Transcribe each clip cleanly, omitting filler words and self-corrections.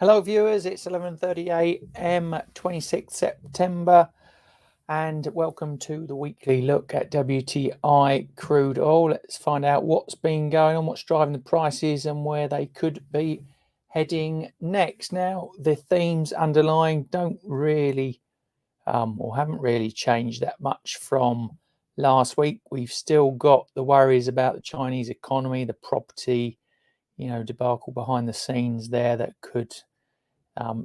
Hello viewers, it's 11:30 a.m. 26th September and welcome to the weekly look at WTI Crude Oil. Let's find out what's been going on, what's driving the prices and where they could be heading next. Now, the themes underlying don't really or haven't really changed that much from last week. We've still got the worries about the Chinese economy, the property debacle behind the scenes there that could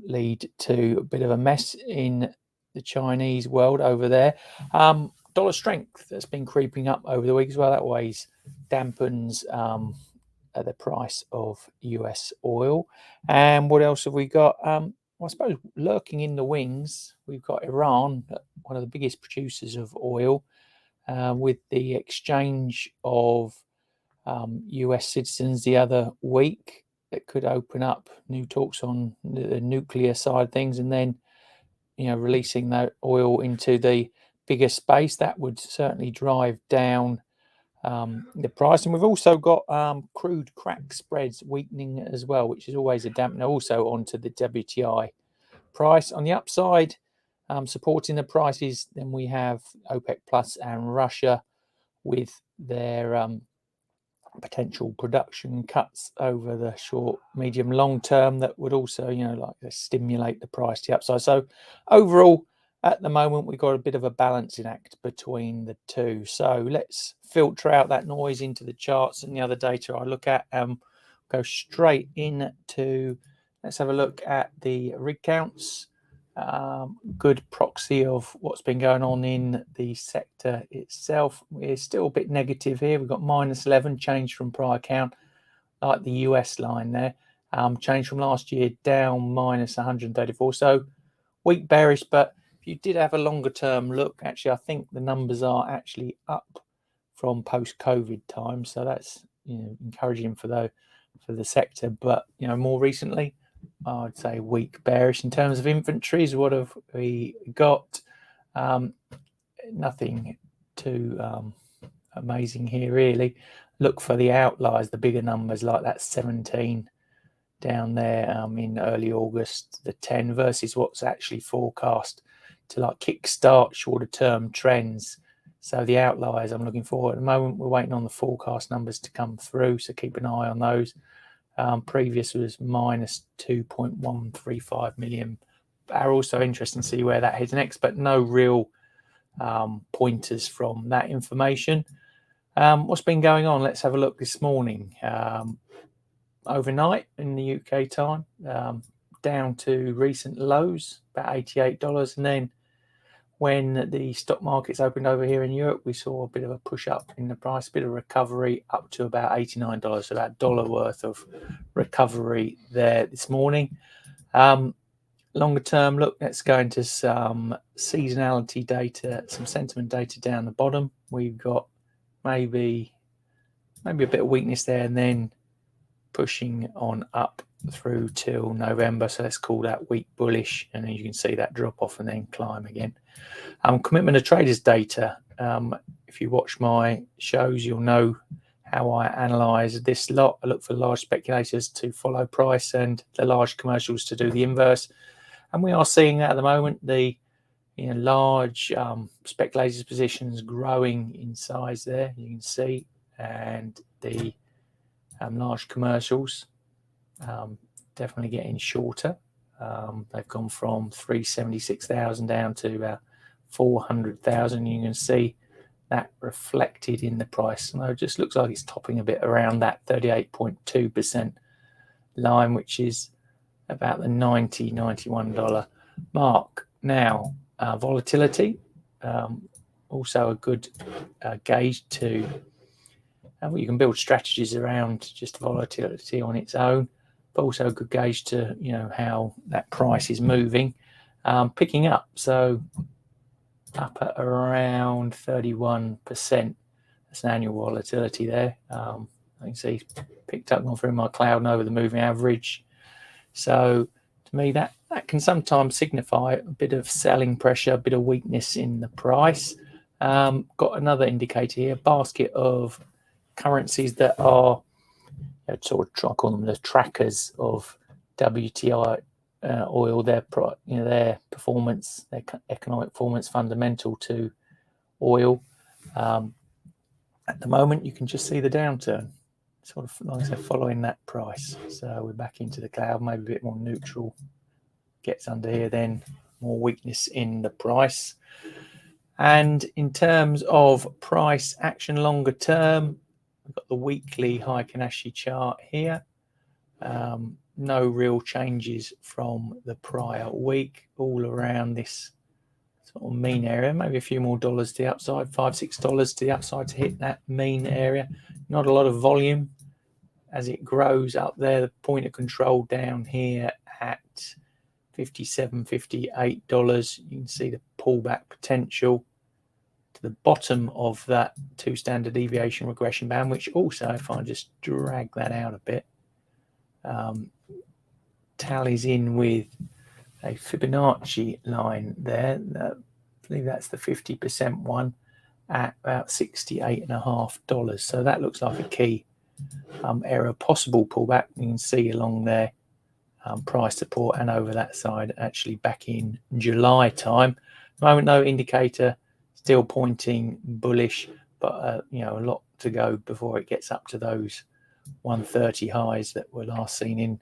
lead to a bit of a mess in the Chinese world over there. Dollar strength that's been creeping up over the week as well. That always dampens the price of US oil. And what else have we got? Well, I suppose lurking in the wings, we've got Iran, one of the biggest producers of oil, with the exchange of US citizens the other week that could open up new talks on the nuclear side of things, and then releasing that oil into the bigger space. That would certainly drive down the price. And we've also got crude crack spreads weakening as well, which is always a dampener also onto the WTI price. On the upside, supporting the prices, then we have OPEC Plus and Russia with their potential production cuts over the short, medium, long term that would also, stimulate the price to the upside. So overall, at the moment, we've got a bit of a balancing act between the two. So let's filter out that noise into the charts and the other data I look at and go straight into, let's have a look at the rig counts. Good proxy of what's been going on in the sector itself. We're still a bit negative here. We've got -11 change from prior count, like the US line there. Change from last year, down -134. So weak bearish, but if you did have a longer term look, actually I think the numbers are actually up from post-COVID time. So that's encouraging for the sector. But more recently, I'd say weak bearish. In terms of inventories, what have we got? Nothing too amazing here, really. Look for the outliers, the bigger numbers like that 17 down there in early August, the 10 versus what's actually forecast to kickstart shorter term trends. So the outliers I'm looking for at the moment, we're waiting on the forecast numbers to come through, so keep an eye on those. Previous was -2.135 million barrels. So interesting to see where that heads next, but no real pointers from that information. What's been going on? Let's have a look this morning. Overnight in the UK time, down to recent lows, about $88. And then when the stock markets opened over here in Europe, we saw a bit of a push up in the price, a bit of recovery up to about $89, so about $1 worth of recovery there this morning. Longer term look, let's go into some seasonality data, some sentiment data down the bottom. We've got maybe a bit of weakness there and then pushing on up through till November. So let's call that weak bullish. And then you can see that drop off and then climb again. Commitment of traders data. If you watch my shows, you'll know how I analyze this lot. I look for large speculators to follow price and the large commercials to do the inverse. And we are seeing that at the moment, the large speculators positions growing in size there, you can see, and the large commercials definitely getting shorter. They've gone from 376,000 down to about 400,000. You can see that reflected in the price. And it just looks like it's topping a bit around that 38.2% line, which is about the $91 mark. Now, volatility, also a good gauge to you can build strategies around just volatility on its own, but also a good gauge to how that price is moving, picking up. So up at around 31%. That's an annual volatility there. I can see it's picked up, gone through my cloud and over the moving average. So to me, that can sometimes signify a bit of selling pressure, a bit of weakness in the price. Got another indicator here, basket of currencies that are sort of, I call them the trackers of WTI oil, their performance, their economic performance fundamental to oil. At the moment, you can just see the downturn, sort of, like I said, following that price. So we're back into the cloud, maybe a bit more neutral. Gets under here, then more weakness in the price. And in terms of price action longer term, we've got the weekly Heikin-Ashi chart here. No real changes from the prior week, all around this sort of mean area, maybe a few more dollars to the upside, $5-6 to the upside to hit that mean area. Not a lot of volume as it grows up there. The point of control down here at $57, $58. You can see the pullback potential to the bottom of that 2 standard deviation regression band, which also, if I just drag that out a bit, tallies in with a Fibonacci line there. I believe that's the 50% one at about $68.50. So that looks like a key area of possible pullback. You can see along there price support, and over that side actually back in July time. At the moment, no indicator, still pointing bullish, but a lot to go before it gets up to those 130 highs that were last seen in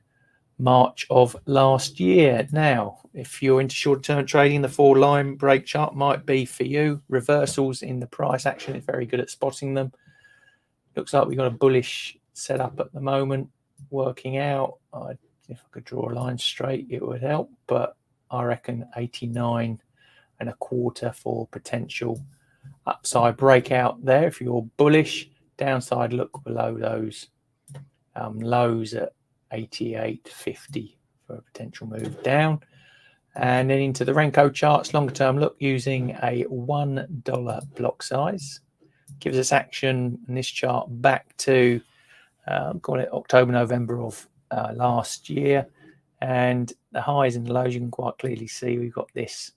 March of last year. Now, if you're into short-term trading, the 4-line break chart might be for you. Reversals in the price action is very good at spotting them. Looks like we've got a bullish setup at the moment working out. If I could draw a line straight, it would help, but I reckon 89.25 for potential upside breakout there. If you're bullish, downside look below those lows at 88.50 for a potential move down. And then into the Renko charts, longer term look using a $1 block size. Gives us action in this chart back to call it October, November of last year. And the highs and the lows, you can quite clearly see we've got this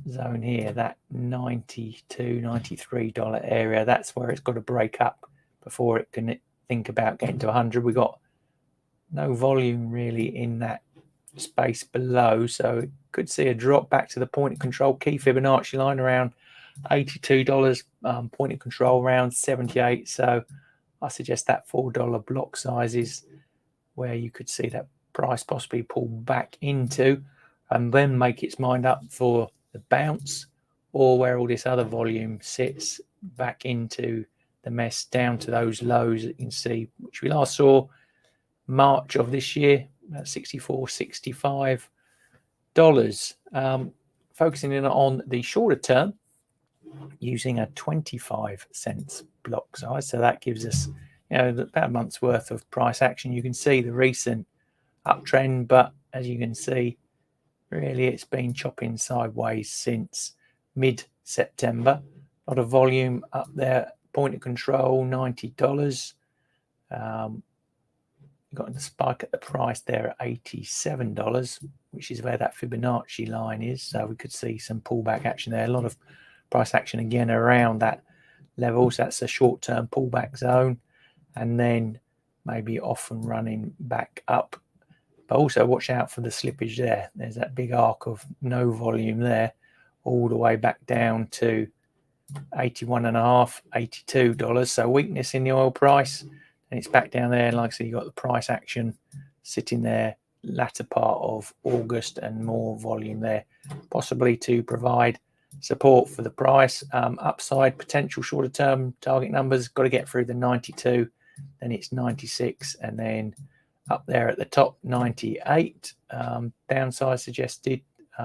zone here, that $92, $93 area. That's where it's got to break up before it can think about getting to 100. We've got no volume really in that space below, so it could see a drop back to the point of control key Fibonacci line around $82, point of control around 78. So I suggest that $4 block size is where you could see that price possibly pull back into and then make its mind up for the bounce, or where all this other volume sits back into the mess down to those lows that you can see, which we last saw March of this year, about $64, $65. Focusing in on the shorter term using a 25 cents block size. So that gives us about a month's worth of price action. You can see the recent uptrend, but as you can see, really it's been chopping sideways since mid-September. A lot of volume up there, point of control, $90. Got the spike at the price there at $87, which is where that Fibonacci line is. So we could see some pullback action there. A lot of price action again around that level. So that's a short-term pullback zone, and then maybe off and running back up. But also watch out for the slippage there. There's that big arc of no volume there, all the way back down to $81.50, $82. So weakness in the oil price, and it's back down there. And like I said, you got the price action sitting there latter part of August, and more volume there, possibly to provide support for the price. Upside potential shorter term target numbers, got to get through the 92, then it's 96, and then up there at the top 98. Downside suggested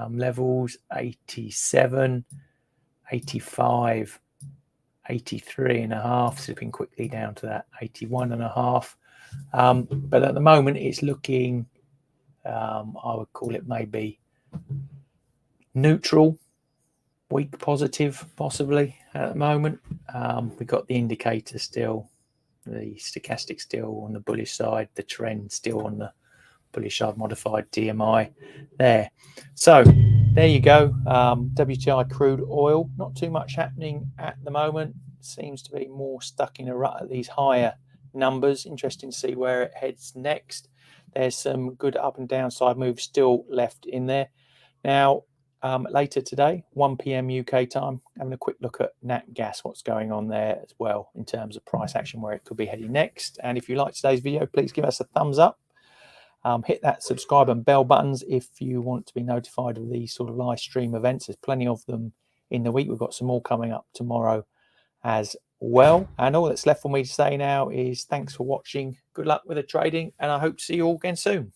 levels 87, 85, 83.5, slipping quickly down to that 81.5. But at the moment it's looking, I would call it maybe neutral, weak positive possibly at the moment. We've got the indicator still, the stochastic still on the bullish side, the trend still on the bullish side, modified DMI there. So there you go. WTI crude oil, not too much happening at the moment. Seems to be more stuck in a rut at these higher numbers. Interesting to see where it heads next. there's some good up and downside moves still left in there. Now, later today, 1 p.m. UK time, having a quick look at Nat Gas, what's going on there as well in terms of price action, where it could be heading next. And if you like today's video, please give us a thumbs up. Hit that subscribe and bell buttons if you want to be notified of these sort of live stream events. There's plenty of them in the week. We've got some more coming up tomorrow as well. And all that's left for me to say now is thanks for watching. Good luck with the trading, and I hope to see you all again soon.